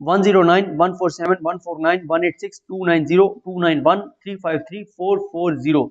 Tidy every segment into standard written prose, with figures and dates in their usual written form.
109, 147, 149, 186, 290, 291, 353, 440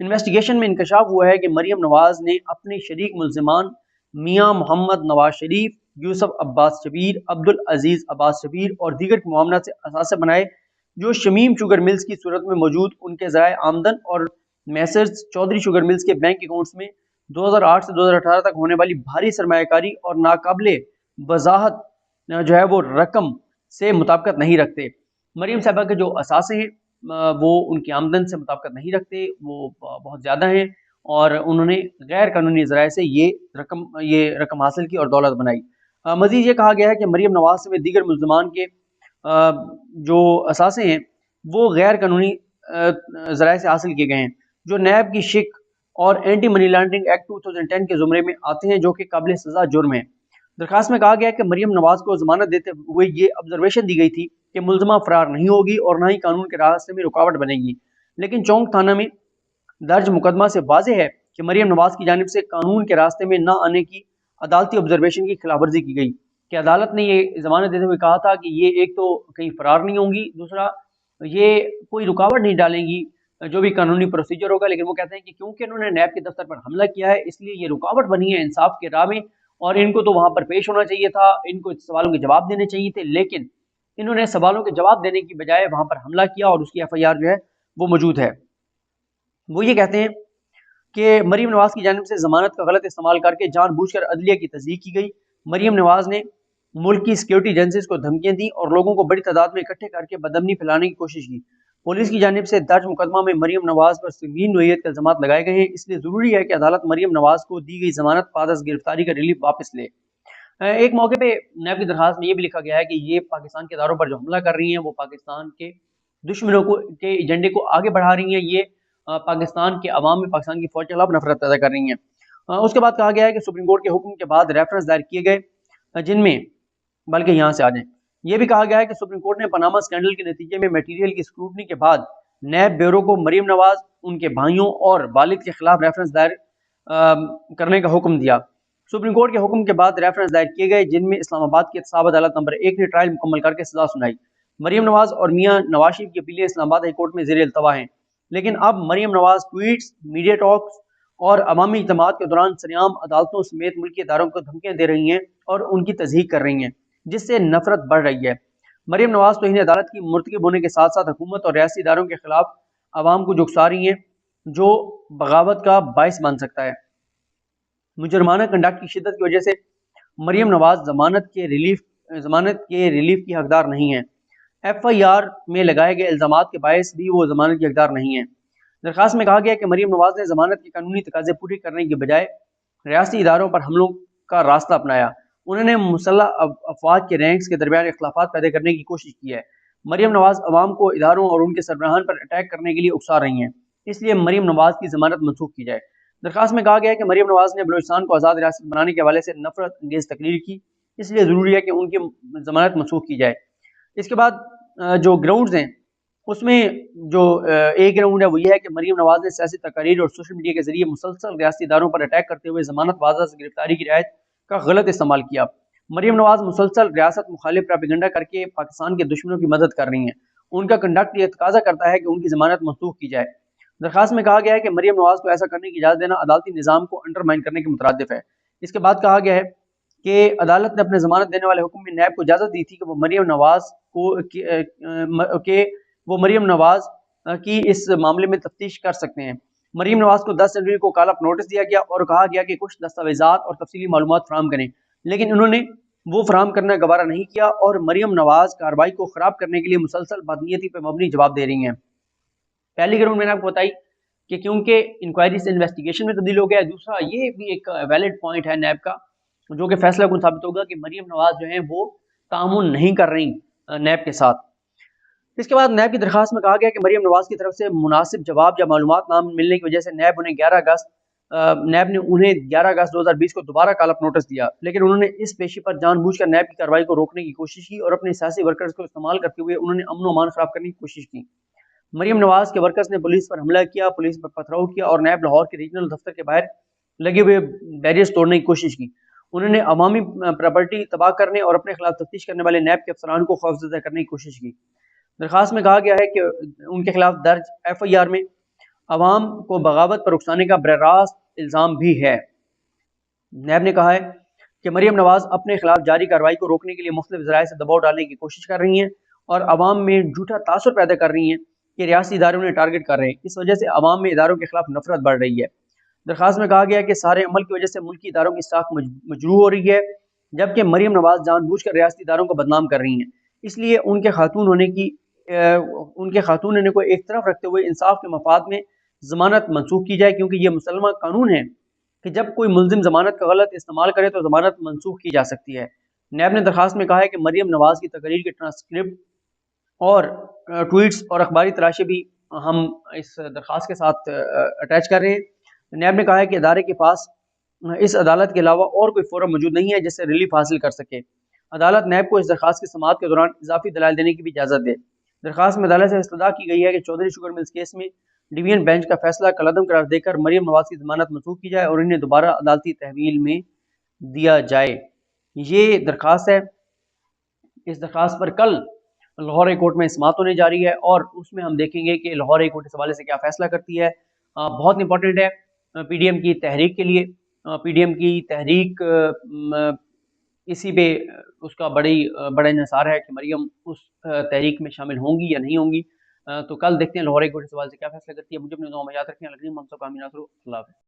investigation میں انکشاف ہوا ہے کہ مریم نواز نے اپنے شریک ملزمان میاں محمد نواز شریف، یوسف عباس شبیر، عبدالعزیز عباس شبیر اور دیگر کے معاملات سے اثاثے بنائے جو شمیم شوگر ملز کی صورت میں موجود ان کے ذرائع آمدن اور میسرز چودھری شوگر ملز کے بینک اکاؤنٹس میں 2008 سے 2018 تک ہونے والی بھاری سرمایہ کاری اور ناقابل وضاحت جو ہے وہ رقم سے مطابقت نہیں رکھتے۔ مریم صاحبہ کے جو اثاثے ہیں وہ ان کی آمدن سے مطابقت نہیں رکھتے، وہ بہت زیادہ ہیں، اور انہوں نے غیر قانونی ذرائع سے یہ رقم حاصل کی اور دولت بنائی۔ مزید یہ کہا گیا ہے کہ مریم نواز سمیت دیگر ملزمان کے جو اثاثے ہیں وہ غیر قانونی ذرائع سے حاصل کیے گئے ہیں جو نیب کی شک اور اینٹی منی لانڈرنگ ایکٹ 2010 کے زمرے میں آتے ہیں، جو کہ قابل سزا جرم ہے۔ درخواست میں کہا گیا ہے کہ مریم نواز کو ضمانت دیتے ہوئے یہ آبزرویشن دی گئی تھی کہ ملزمہ فرار نہیں ہوگی اور نہ ہی قانون کے راستے میں رکاوٹ بنے گی، لیکن چونک تھانہ میں درج مقدمہ سے واضح ہے کہ مریم نواز کی جانب سے قانون کے راستے میں نہ آنے کی عدالتی آبزرویشن کی خلاف ورزی کی گئی، کہ عدالت نے یہ ضمانت دیتے ہوئے کہا تھا کہ یہ ایک تو کہیں فرار نہیں ہوں گی، دوسرا یہ کوئی رکاوٹ نہیں ڈالیں گی جو بھی قانونی پروسیجر ہوگا، لیکن وہ کہتے ہیں کہ کیونکہ انہوں نے نیب کے دفتر پر حملہ کیا ہے اس لیے یہ رکاوٹ بنی ہے انصاف کے راہ میں، اور ان کو تو وہاں پر پیش ہونا چاہیے تھا، ان کو سوالوں کے جواب دینے چاہیے تھے، لیکن انہوں نے سوالوں کے جواب دینے کی بجائے وہاں پر حملہ کیا اور اس کی ایف آئی آر جو ہے وہ موجود ہے۔ وہ یہ کہتے ہیں کہ مریم نواز کی جانب سے ضمانت کا غلط استعمال کر کے جان بوجھ کر عدلیہ کی تضییق کی گئی۔ مریم نواز نے ملک کی سیکیورٹی ایجنسیز کو دھمکیاں دیں اور لوگوں کو بڑی تعداد میں اکٹھے کر کے بدامنی پھیلانے کی کوشش کی۔ پولیس کی جانب سے درج مقدمہ میں مریم نواز پر سنگین نوعیت کے الزامات لگائے گئے ہیں، اس لیے ضروری ہے کہ عدالت مریم نواز کو دی گئی ضمانت بعد از گرفتاری کا ریلیف واپس لے۔ ایک موقع پہ نیب کی درخواست میں یہ بھی لکھا گیا ہے کہ یہ پاکستان کے اداروں پر جو حملہ کر رہی ہیں وہ پاکستان کے دشمنوں کے ایجنڈے کو آگے بڑھا رہی ہیں، یہ پاکستان کے عوام میں پاکستان کی فوج کے خلاف نفرت پیدا کر رہی ہیں۔ اس کے بعد کہا گیا ہے کہ سپریم کورٹ کے حکم کے بعد ریفرنس دائر کیے گئے جن میں بلکہ یہاں سے آ جائیں، یہ بھی کہا گیا ہے کہ سپریم کورٹ نے پاناما اسکینڈل کے نتیجے میں میٹیریل کی اسکروٹنی کے بعد نیب بیورو کو مریم نواز، ان کے بھائیوں اور والد کے خلاف ریفرنس دائر کرنے کا حکم دیا۔ سپریم کورٹ کے حکم کے بعد ریفرنس دائر کیے گئے جن میں اسلام آباد کی احتساب عدالت نمبر 1 نے ٹرائل مکمل کر کے سزا سنائی۔ مریم نواز اور میاں نواز شریف کی اپیلیں اسلام آباد ہائی کورٹ میں زیر التوا ہیں، لیکن اب مریم نواز ٹویٹس، میڈیا ٹاکس اور عوامی اجتماعات کے دوران سریعام عدالتوں سمیت ملکی اداروں کو دھمکیاں دے رہی ہیں اور ان کی تضحیق کر رہی ہیں، جس سے نفرت بڑھ رہی ہے۔ مریم نواز توہین عدالت کی مرتکب ہونے کے ساتھ ساتھ حکومت اور ریاستی اداروں کے خلاف عوام کو جھکسا رہی ہیں، جو بغاوت کا باعث بن سکتا ہے۔ مجرمانہ کنڈکٹ کی شدت کی وجہ سے مریم نواز ضمانت کے ریلیف کی حقدار نہیں ہیں۔ ایف آئی آر میں لگائے گئے الزامات کے باعث بھی وہ ضمانت کی حقدار نہیں ہیں۔ درخواست میں کہا گیا کہ مریم نواز نے ضمانت کے قانونی تقاضے پورے کرنے کے بجائے ریاستی اداروں پر حملوں کا راستہ اپنایا۔ انہوں نے مسلح افواج کے رینکس کے درمیان اختلافات پیدا کرنے کی کوشش کی ہے۔ مریم نواز عوام کو اداروں اور ان کے سربراہان پر اٹیک کرنے کے لیے اکسا رہی ہیں، اس لیے مریم نواز کی ضمانت منسوخ کی جائے۔ درخواست میں کہا گیا ہے کہ مریم نواز نے بلوچستان کو آزاد ریاست بنانے کے حوالے سے نفرت انگیز تقریر کی، اس لیے ضروری ہے کہ ان کی ضمانت منسوخ کی جائے۔ اس کے بعد جو گراؤنڈز ہیں اس میں جو ایک گراؤنڈ ہے وہ یہ ہے کہ مریم نواز نے سیاسی تقاریر اور سوشل میڈیا کے ذریعے مسلسل ریاستی اداروں پر اٹیک کرتے ہوئے ضمانت بعد از گرفتاری کی رعایت کا غلط استعمال کیا۔ مریم نواز مسلسل ریاست مخالف پراپیگنڈا کر کے پاکستان کے دشمنوں کی مدد کر رہی ہیں، ان کا کنڈکٹ یہ تقاضا کرتا ہے کہ ان کی ضمانت منسوخ کی جائے۔ درخواست میں کہا گیا ہے کہ مریم نواز کو ایسا کرنے کی اجازت دینا عدالتی نظام کو انڈرمائن کرنے کے مترادف ہے۔ اس کے بعد کہا گیا ہے کہ عدالت نے اپنے ضمانت دینے والے حکم میں نیب کو اجازت دی تھی کہ وہ مریم نواز کی اس معاملے میں تفتیش کر سکتے ہیں۔ مریم نواز کو 10 جنوری کو کال اپ نوٹس دیا گیا اور کہا گیا کہ کچھ دستاویزات اور تفصیلی معلومات فراہم کریں، لیکن انہوں نے وہ فراہم کرنا گوارا نہیں کیا اور مریم نواز کارروائی کو خراب کرنے کے لیے مسلسل بدنیتی پہ مبنی جواب دے رہی ہیں۔ پہلی گراؤنڈ میں نے آپ کو بتائی کہ کیونکہ انکوائری سے انویسٹیگیشن میں تبدیل ہو گیا ہے، دوسرا یہ بھی ایک ویلڈ پوائنٹ ہے نیب کا جو کہ فیصلہ کن ثابت ہوگا کہ مریم نواز جو ہیں وہ تعاون نہیں کر رہی نیب کے ساتھ۔ اس کے بعد نیب کی درخواست میں کہا گیا کہ مریم نواز کی طرف سے مناسب جواب یا معلومات نہ ملنے کی وجہ سے نیب نے 11 اگست 2020 کو دوبارہ کال اپ نوٹس دیا، لیکن انہوں نے اس پیشی پر جان بوجھ کر نیب کی کارروائی کو روکنے کی کوشش کی اور اپنے سیاسی ورکرز کو استعمال کرتے ہوئے انہوں نے امن و امان خراب کرنے کی کوشش کی۔ مریم نواز کے ورکرز نے پولیس پر حملہ کیا، پولیس پر پتھراؤ کیا اور نیب لاہور کے ریجنل دفتر کے باہر لگے ہوئے بیریئرز توڑنے کی کوشش کی۔ انہوں نے عوامی پراپرٹی تباہ کرنے اور اپنے خلاف تفتیش کرنے والے نیب کے افسران کو خوفزدہ کرنے کی کوشش کی۔ درخواست میں کہا گیا ہے کہ ان کے خلاف درج ایف آئی آر میں عوام کو بغاوت پر اکسانے کا براہ راست الزام بھی ہے۔ نیب نے کہا ہے کہ مریم نواز اپنے خلاف جاری کارروائی کو روکنے کے لیے مختلف ذرائع سے دباؤ ڈالنے کی کوشش کر رہی ہیں اور عوام میں جھوٹا تاثر پیدا کر رہی ہیں کہ ریاستی اداروں نے ٹارگٹ کر رہے ہیں۔ اس وجہ سے عوام میں اداروں کے خلاف نفرت بڑھ رہی ہے۔ درخواست میں کہا گیا کہ سارے عمل کی وجہ سے ملکی اداروں کی ساکھ مجروح ہو رہی ہے، جبکہ مریم نواز جان بوجھ کر ریاستی اداروں کو بدنام کر رہی ہیں۔ اس لیے ان کے خاتون ہونے کو ایک طرف رکھتے ہوئے انصاف کے مفاد میں ضمانت منسوخ کی جائے، کیونکہ یہ مسلمہ قانون ہے کہ جب کوئی ملزم ضمانت کا غلط استعمال کرے تو ضمانت منسوخ کی جا سکتی ہے۔ نیب نے درخواست میں کہا ہے کہ مریم نواز کی تقریر کے ٹرانسکرپٹ اور ٹویٹس اور اخباری تلاشے بھی ہم اس درخواست کے ساتھ اٹیچ کر رہے ہیں۔ نیب نے کہا ہے کہ ادارے کے پاس اس عدالت کے علاوہ اور کوئی فورم موجود نہیں ہے جس سے ریلیف حاصل کر سکے۔ عدالت نیب کو اس درخواست کی سماعت کے دوران اضافی دلائل دینے کی بھی اجازت دے۔ درخواست میں عدالت سے استدعا کی گئی ہے کہ چودھری شوگر ملز کیس میں ڈویژن بینچ کا فیصلہ کالعدم قرار دے کر مریم نواز کی ضمانت منسوخ کی جائے اور انہیں دوبارہ عدالتی تحویل میں دیا جائے۔ یہ درخواست ہے۔ اس درخواست پر کل لاہور ہائی کورٹ میں سماعت ہونے جا رہی ہے اور اس میں ہم دیکھیں گے کہ لاہور ہائی کورٹ اس حوالے سے کیا فیصلہ کرتی ہے۔ بہت امپورٹنٹ ہے پی ڈی ایم کی تحریک کے لیے۔ پی ڈی ایم کی تحریک اسی پہ اس کا بڑا انحصار ہے کہ مریم اس تحریک میں شامل ہوں گی یا نہیں ہوں گی۔ تو کل دیکھتے ہیں لاہور ہائی کورٹ اس حوالے سے کیا فیصلہ کرتی ہے۔ مجھے اپنے دعاؤں میں یاد رکھیں۔ اللہ حافظ۔